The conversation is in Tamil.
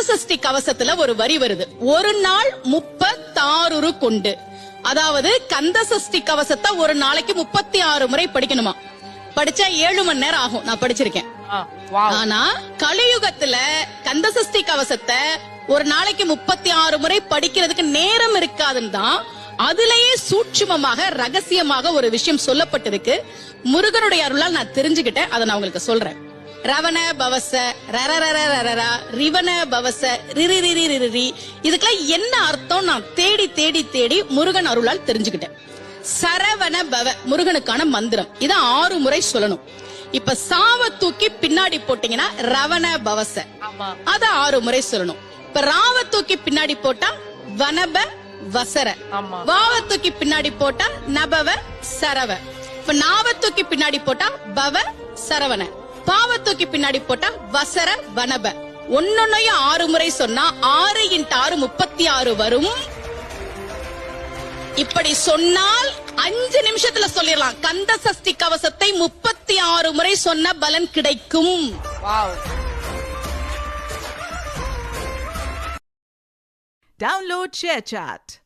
கந்தசஷ்டி கவசத்துல ஒரு வரி வருது, ஒரு நாள் 36 கொண்டு. அதாவது கந்தசஷ்டி கவசத்தை ஒரு நாளைக்கு 36 முறை படிக்கணுமா. படிச்சா 7 மணி நேரம் ஆகும். நான் படிச்சிருக்கேன். ஆனா கலியுகத்துல கந்தசஷ்டி கவசத்தை ஒரு நாளைக்கு 36 முறை படிக்கிறதுக்கு நேரம் இருக்காதுன்னு தான் அதுலயே சூட்சுமமாக ரகசியமாக ஒரு விஷயம் சொல்லப்பட்டிருக்கு. முருகனுடைய அருளால் நான் தெரிஞ்சுக்கிட்டேன். அதை நான் உங்களுக்கு சொல்றேன். ரவண பவச ரரரரரரரா ரிவன பவச ரிரிரிரிரிரி, இதுக்கெல்லாம் என்ன அர்த்தம் நான் தேடி தேடி தேடி முருகன் அருளால் தெரிஞ்சுக்கிட்டேன். சரவண பவ முருகனுக்கான மந்திரம். இத 6 முறை சொல்லணும். இப்ப சாவ தூக்கி பின்னாடி போட்டீங்கன்னா ரவண பவச, அத 6 முறை சொல்லணும். இப்ப ராவ தூக்கி பின்னாடி போட்டா வனப வசர, வாவ தூக்கி பின்னாடி போட்டா நபவ சரவ, இப்ப நாவ தூக்கி பின்னாடி போட்டா பவ சரவண, பாவ தூக்கி பின்னாடி போட்டா வசர வனப. ஒன்னொன்னையும் 6 முறை சொன்னா 6 × 6 36 வரும். இப்படி சொன்னால் 5 நிமிஷத்துல சொல்லிடலாம். கந்தசஷ்டி கவசத்தை 36 முறை சொன்ன பலன் கிடைக்கும். Download ShareChat.